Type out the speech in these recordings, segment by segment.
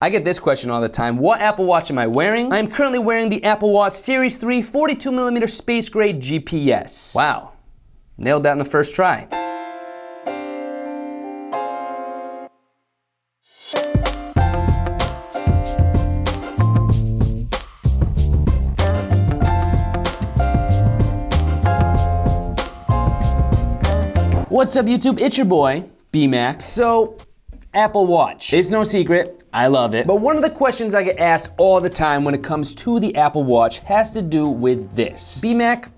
I get this question all the time. What Apple Watch am I wearing? I am currently wearing the Apple Watch Series 3 42mm space grade GPS. Wow, nailed that in the first try. What's up YouTube? It's your boy, B-Max. So, Apple Watch. It's no secret, I love it. But one of the questions I get asked all the time when it comes to the Apple Watch has to do with this. B-Mac,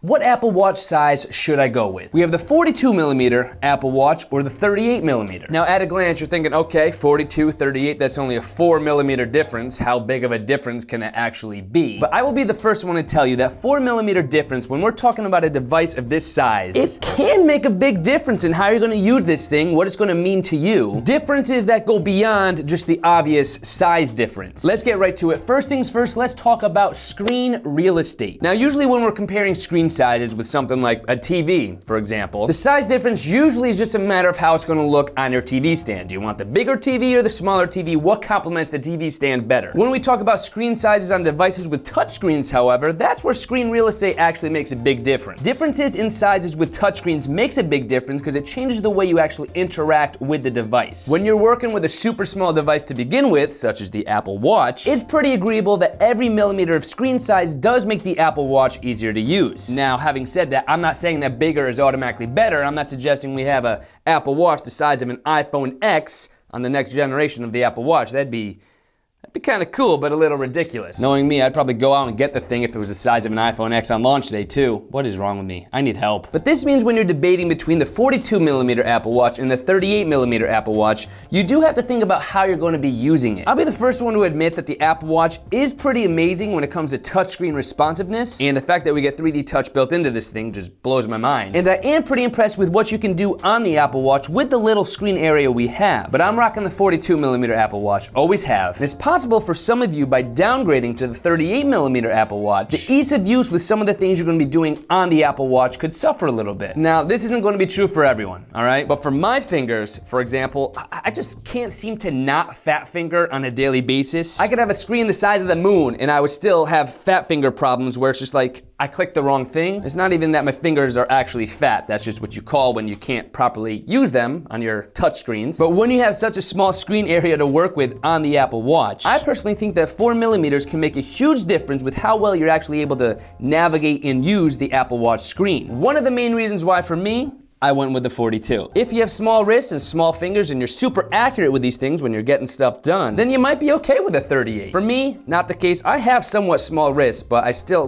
what Apple Watch size should I go with? We have the 42mm Apple Watch or the 38mm. Now at a glance you're thinking, okay, 42, 38, that's only a 4mm difference. How big of a difference can it actually be? But I will be the first one to tell you that 4mm difference, when we're talking about a device of this size, it can make a big difference in how you're gonna use this thing, what it's gonna mean to you. Differences that go beyond just the obvious size difference. Let's get right to it. First things first, let's talk about screen real estate. Now usually when we're comparing screen sizes with something like a TV, for example, the size difference usually is just a matter of how it's gonna look on your TV stand. Do you want the bigger TV or the smaller TV? What complements the TV stand better? When we talk about screen sizes on devices with touchscreens, however, that's where screen real estate actually makes a big difference. Differences in sizes with touchscreens makes a big difference because it changes the way you actually interact with the device. When you're working with a super small device to begin with, such as the Apple Watch, it's pretty agreeable that every millimeter of screen size does make the Apple Watch easier to use. Now, having said that, I'm not saying that bigger is automatically better. I'm not suggesting we have a Apple Watch the size of an iPhone X on the next generation of the Apple Watch. That'd be kind of cool, but a little ridiculous. Knowing me, I'd probably go out and get the thing if it was the size of an iPhone X on launch day too. What is wrong with me? I need help. But this means when you're debating between the 42mm Apple Watch and the 38mm Apple Watch, you do have to think about how you're going to be using it. I'll be the first one to admit that the Apple Watch is pretty amazing when it comes to touchscreen responsiveness, and the fact that we get 3D touch built into this thing just blows my mind. And I am pretty impressed with what you can do on the Apple Watch with the little screen area we have. But I'm rocking the 42mm Apple Watch, always have. And it's possible for some of you by downgrading to the 38mm Apple Watch, the ease of use with some of the things you're going to be doing on the Apple Watch could suffer a little bit. Now, this isn't going to be true for everyone, all right? But for my fingers, for example, I just can't seem to not fat finger on a daily basis. I could have a screen the size of the moon and I would still have fat finger problems where it's just like, I clicked the wrong thing. It's not even that my fingers are actually fat. That's just what you call when you can't properly use them on your touch screens. But when you have such a small screen area to work with on the Apple Watch, I personally think that 4mm can make a huge difference with how well you're actually able to navigate and use the Apple Watch screen. One of the main reasons why for me, I went with the 42. If you have small wrists and small fingers and you're super accurate with these things when you're getting stuff done, then you might be okay with a 38. For me, not the case. I have somewhat small wrists, but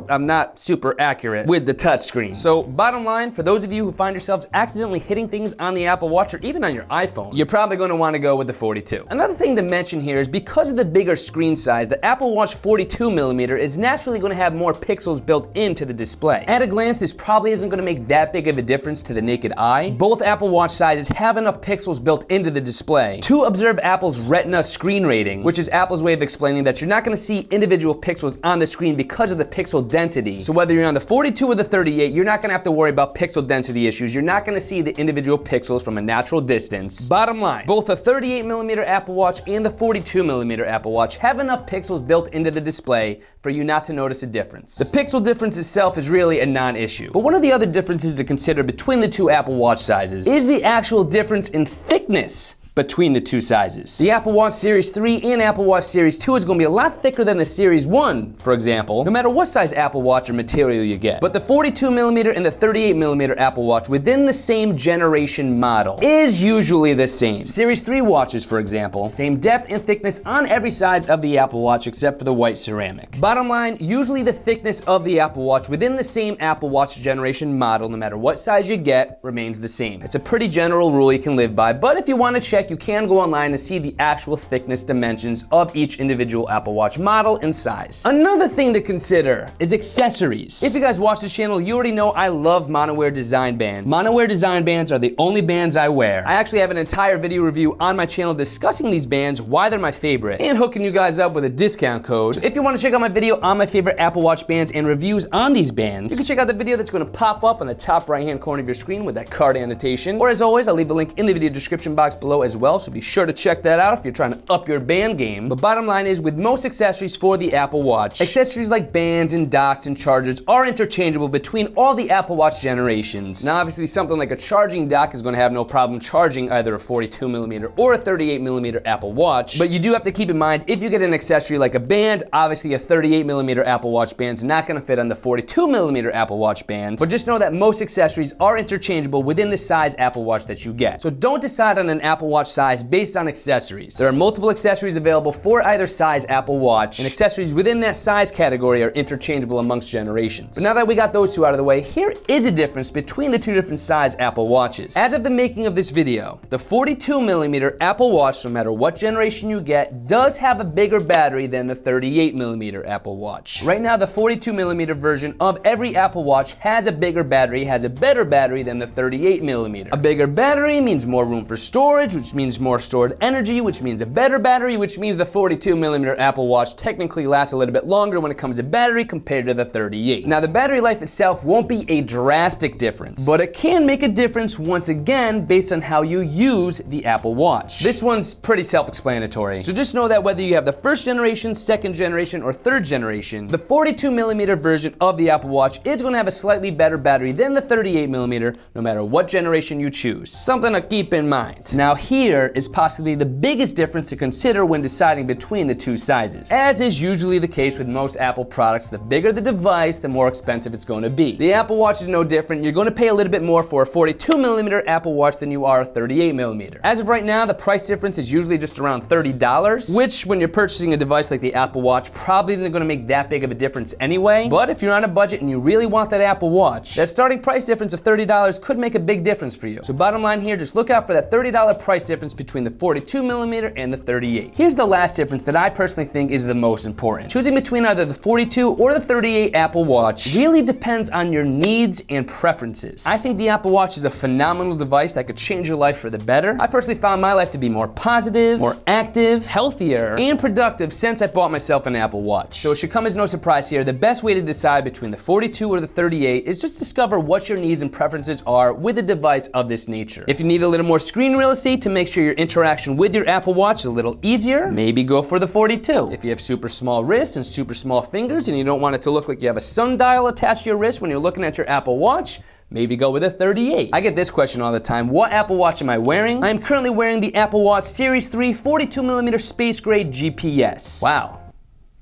I'm not super accurate with the touchscreen. So bottom line, for those of you who find yourselves accidentally hitting things on the Apple Watch or even on your iPhone, you're probably gonna wanna go with the 42. Another thing to mention here is because of the bigger screen size, the Apple Watch 42mm is naturally gonna have more pixels built into the display. At a glance, this probably isn't gonna make that big of a difference to the naked eye. Both Apple Watch sizes have enough pixels built into the display to observe Apple's Retina screen rating, which is Apple's way of explaining that you're not going to see individual pixels on the screen because of the pixel density. So whether you're on the 42 or the 38, you're not going to have to worry about pixel density issues. You're not going to see the individual pixels from a natural distance. Bottom line, both the 38mm Apple Watch and the 42mm Apple Watch have enough pixels built into the display for you not to notice a difference. The pixel difference itself is really a non-issue. But one of the other differences to consider between the two Apple Watch sizes is the actual difference in thickness between the two sizes. The Apple Watch Series 3 and Apple Watch Series 2 is going to be a lot thicker than the Series 1, for example, no matter what size Apple Watch or material you get. But the 42mm and the 38mm Apple Watch within the same generation model is usually the same. Series 3 watches, for example, same depth and thickness on every size of the Apple Watch except for the white ceramic. Bottom line, usually the thickness of the Apple Watch within the same Apple Watch generation model, no matter what size you get, remains the same. It's a pretty general rule you can live by, but if you want to check, you can go online and see the actual thickness dimensions of each individual Apple Watch model and size. Another thing to consider is accessories. If you guys watch this channel, you already know I love Monowear design bands. Monowear design bands are the only bands I wear. I actually have an entire video review on my channel discussing these bands, why they're my favorite, and hooking you guys up with a discount code. If you want to check out my video on my favorite Apple Watch bands and reviews on these bands, you can check out the video that's going to pop up on the top right hand corner of your screen with that card annotation. Or as always, I'll leave the link in the video description box below as as well, so be sure to check that out if you're trying to up your band game. But bottom line is, with most accessories for the Apple Watch, accessories like bands and docks and chargers are interchangeable between all the Apple Watch generations. Now obviously something like a charging dock is going to have no problem charging either a 42mm or a 38mm Apple Watch, but you do have to keep in mind, if you get an accessory like a band, obviously a 38mm Apple Watch band's not going to fit on the 42mm Apple Watch band, but just know that most accessories are interchangeable within the size Apple Watch that you get. So don't decide on an Apple Watch size based on accessories. There are multiple accessories available for either size Apple Watch, and accessories within that size category are interchangeable amongst generations. But now that we got those two out of the way, here is a difference between the two different size Apple Watches. As of the making of this video, the 42mm Apple Watch, no matter what generation you get, does have a bigger battery than the 38mm Apple Watch. Right now, the 42mm version of every Apple Watch has a bigger battery, has a better battery than the 38mm. A bigger battery means more room for storage, which means more stored energy, which means a better battery, which means the 42mm Apple Watch technically lasts a little bit longer when it comes to battery compared to the 38. Now, the battery life itself won't be a drastic difference, but it can make a difference once again based on how you use the Apple Watch. This one's pretty self-explanatory. So just know that whether you have the first generation, second generation, or third generation, the 42mm version of the Apple Watch is going to have a slightly better battery than the 38mm, no matter what generation you choose. Something to keep in mind. Now here is possibly the biggest difference to consider when deciding between the two sizes. As is usually the case with most Apple products, the bigger the device, the more expensive it's going to be. The Apple Watch is no different. You're going to pay a little bit more for a 42mm Apple Watch than you are a 38mm. As of right now, the price difference is usually just around $30, which when you're purchasing a device like the Apple Watch probably isn't going to make that big of a difference anyway. But if you're on a budget and you really want that Apple Watch, that starting price difference of $30 could make a big difference for you. So bottom line here, just look out for that $30 price difference between the 42mm and the 38. Here's the last difference that I personally think is the most important. Choosing between either the 42 or the 38 Apple Watch really depends on your needs and preferences. I think the Apple Watch is a phenomenal device that could change your life for the better. I personally found my life to be more positive, more active, healthier, and productive since I bought myself an Apple Watch. So it should come as no surprise here, the best way to decide between the 42 or the 38 is just discover what your needs and preferences are with a device of this nature. If you need a little more screen real estate to make sure your interaction with your Apple Watch is a little easier, maybe go for the 42. If you have super small wrists and super small fingers and you don't want it to look like you have a sundial attached to your wrist when you're looking at your Apple Watch, maybe go with a 38. I get this question all the time. What Apple Watch am I wearing? I am currently wearing the Apple Watch Series 3 42mm Space Gray GPS. Wow.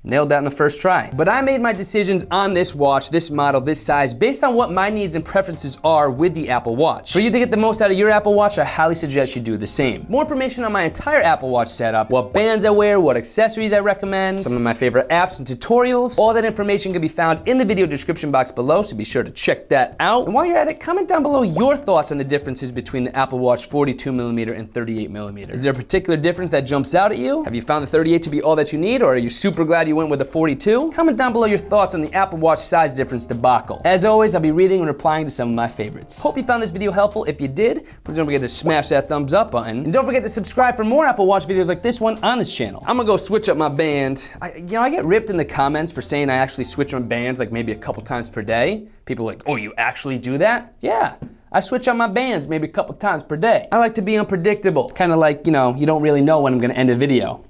Nailed that in the first try. But I made my decisions on this watch, this model, this size, based on what my needs and preferences are with the Apple Watch. For you to get the most out of your Apple Watch, I highly suggest you do the same. More information on my entire Apple Watch setup, what bands I wear, what accessories I recommend, some of my favorite apps and tutorials, all that information can be found in the video description box below, so be sure to check that out. And while you're at it, comment down below your thoughts on the differences between the Apple Watch 42mm and 38mm. Is there a particular difference that jumps out at you? Have you found the 38 to be all that you need, or are you super glad you went with the 42? Comment down below your thoughts on the Apple Watch size difference debacle. As always, I'll be reading and replying to some of my favorites. Hope you found this video helpful. If you did, please don't forget to smash that thumbs up button. And don't forget to subscribe for more Apple Watch videos like this one on this channel. I'm gonna go switch up my band. I get ripped in the comments for saying I actually switch my bands like maybe a couple times per day. People are like, oh, you actually do that? Yeah. I switch out my bands maybe a couple times per day. I like to be unpredictable. Kind of like, you don't really know when I'm gonna end a video.